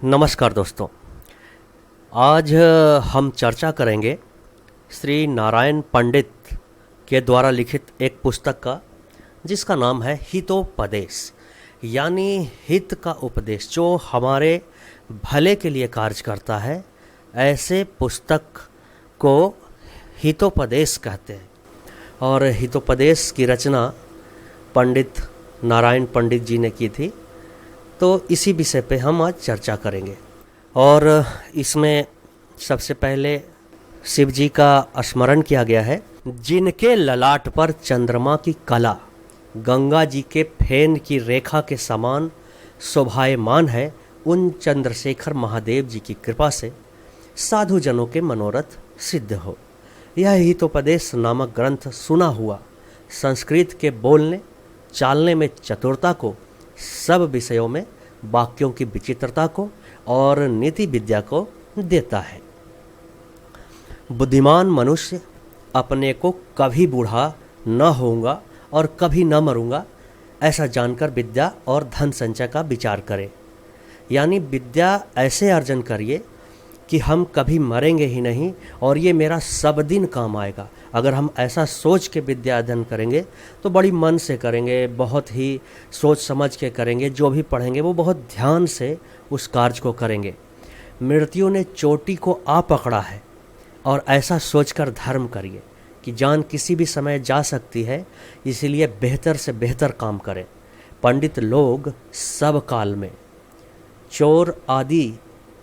नमस्कार दोस्तों। आज हम चर्चा करेंगे श्री नारायण पंडित के द्वारा लिखित एक पुस्तक का, जिसका नाम है हितोपदेश, यानी हित का उपदेश जो हमारे भले के लिए कार्य करता है। ऐसे पुस्तक को हितोपदेश कहते हैं और हितोपदेश की रचना पंडित नारायण पंडित जी ने की थी। तो इसी विषय पे हम आज चर्चा करेंगे और इसमें सबसे पहले शिव जी का स्मरण किया गया है। जिनके ललाट पर चंद्रमा की कला गंगा जी के फेन की रेखा के समान शोभायमान है, उन चंद्रशेखर महादेव जी की कृपा से साधु जनों के मनोरथ सिद्ध हो। यह हितोपदेश नामक ग्रंथ सुना हुआ संस्कृत के बोलने चालने में चतुरता को, सब विषयों में वाक्यों की विचित्रता को और नीति विद्या को देता है। बुद्धिमान मनुष्य अपने को कभी बूढ़ा न होऊंगा और कभी न मरूंगा ऐसा जानकर विद्या और धन संचय का विचार करे। यानी विद्या ऐसे अर्जन करिए कि हम कभी मरेंगे ही नहीं और ये मेरा सब दिन काम आएगा। अगर हम ऐसा सोच के विद्या अध्ययन करेंगे तो बड़ी मन से करेंगे, बहुत ही सोच समझ के करेंगे। जो भी पढ़ेंगे वो बहुत ध्यान से उस कार्य को करेंगे। मृत्यु ने चोटी को आ पकड़ा है और ऐसा सोचकर धर्म करिए कि जान किसी भी समय जा सकती है, इसीलिए बेहतर से बेहतर काम करें। पंडित लोग सब काल में चोर आदि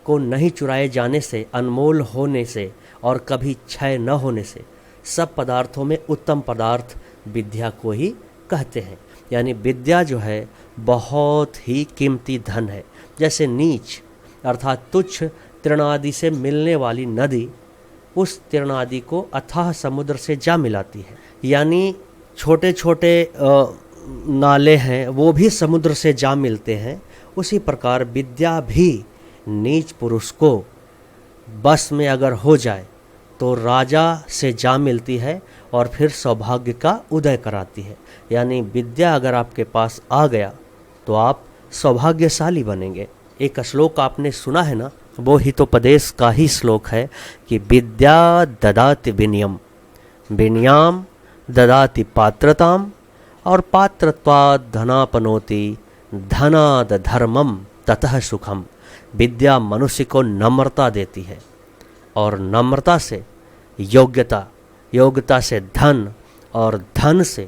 को नहीं चुराए जाने से, अनमोल होने से और कभी क्षय न होने से सब पदार्थों में उत्तम पदार्थ विद्या को ही कहते हैं। यानी विद्या जो है बहुत ही कीमती धन है। जैसे नीच अर्थात तुच्छ तृणादि से मिलने वाली नदी उस तृणादि को अथाह समुद्र से जा मिलाती है। यानी छोटे छोटे नाले हैं वो भी समुद्र से जा मिलते हैं। उसी प्रकार विद्या भी नीच पुरुष को बस में अगर हो जाए तो राजा से जा मिलती है और फिर सौभाग्य का उदय कराती है। यानी विद्या अगर आपके पास आ गया तो आप सौभाग्यशाली बनेंगे। एक श्लोक आपने सुना है ना, वो हितोपदेश का ही श्लोक है कि विद्या ददाति विनयम, विनयाम ददाति पात्रताम और पात्रत्वात् धनापनोति, धनाद धर्मम ततः सुखम। विद्या मनुष्य को नम्रता देती है और नम्रता से योग्यता, योग्यता से धन और धन से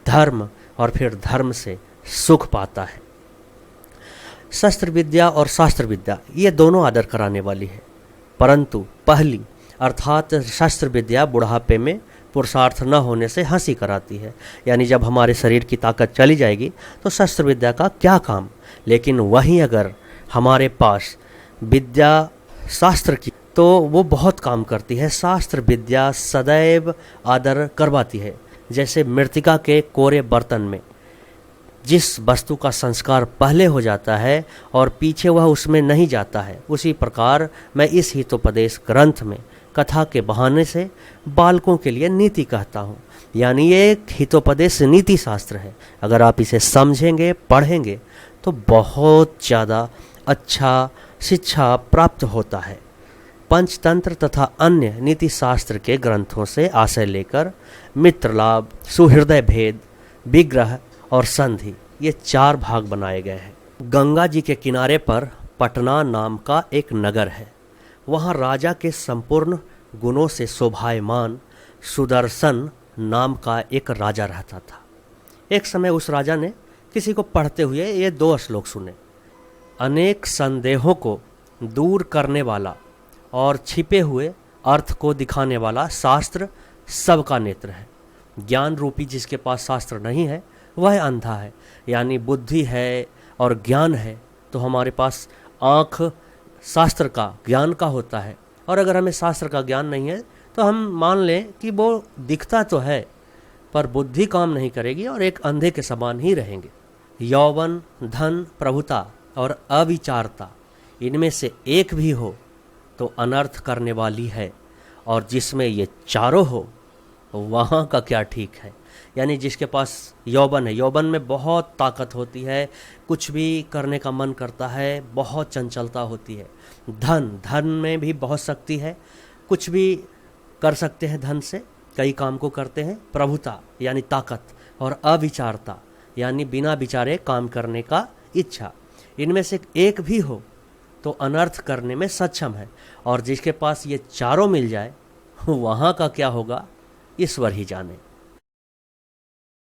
धर्म और फिर धर्म से सुख पाता है। शस्त्र विद्या और शास्त्र विद्या ये दोनों आदर कराने वाली है, परंतु पहली अर्थात शस्त्र विद्या बुढ़ापे में पुरुषार्थ न होने से हंसी कराती है। यानी जब हमारे शरीर की ताकत चली जाएगी तो शस्त्र विद्या का क्या काम। लेकिन वहीं अगर हमारे पास विद्या शास्त्र की तो वो बहुत काम करती है। शास्त्र विद्या सदैव आदर करवाती है। जैसे मृतिका के कोरे बर्तन में जिस वस्तु का संस्कार पहले हो जाता है और पीछे वह उसमें नहीं जाता है, उसी प्रकार मैं इस हितोपदेश ग्रंथ में कथा के बहाने से बालकों के लिए नीति कहता हूँ। यानी ये एक हितोपदेश नीति शास्त्र है। अगर आप इसे समझेंगे, पढ़ेंगे तो बहुत ज़्यादा अच्छा शिक्षा प्राप्त होता है। पंचतंत्र तथा अन्य नीति शास्त्र के ग्रंथों से आशय लेकर मित्रलाभ, सुहृदय भेद, विग्रह और संधि ये 4 भाग बनाए गए हैं। गंगा जी के किनारे पर पटना नाम का एक नगर है। वहाँ राजा के संपूर्ण गुणों से शोभायमान सुदर्शन नाम का एक राजा रहता था। एक समय उस राजा ने किसी को पढ़ते हुए ये 2 श्लोक सुने। अनेक संदेहों को दूर करने वाला और छिपे हुए अर्थ को दिखाने वाला शास्त्र सबका नेत्र है। ज्ञान रूपी जिसके पास शास्त्र नहीं है वह अंधा है। यानी बुद्धि है और ज्ञान है तो हमारे पास आँख शास्त्र का, ज्ञान का होता है। और अगर हमें शास्त्र का ज्ञान नहीं है तो हम मान लें कि वो दिखता तो है पर बुद्धि काम नहीं करेगी और एक अंधे के समान ही रहेंगे। यौवन, धन, प्रभुता और अविचारता इनमें से एक भी हो तो अनर्थ करने वाली है, और जिसमें ये चारों हो वहाँ का क्या ठीक है। यानी जिसके पास यौवन है, यौवन में बहुत ताकत होती है, कुछ भी करने का मन करता है, बहुत चंचलता होती है। धन, धन में भी बहुत शक्ति है, कुछ भी कर सकते हैं धन से, कई काम को करते हैं। प्रभुता यानी ताकत, और अविचारता यानी बिना विचारे काम करने का इच्छा। इनमें से एक भी हो तो अनर्थ करने में सक्षम है, और जिसके पास ये चारों मिल जाए वहाँ का क्या होगा ईश्वर ही जाने।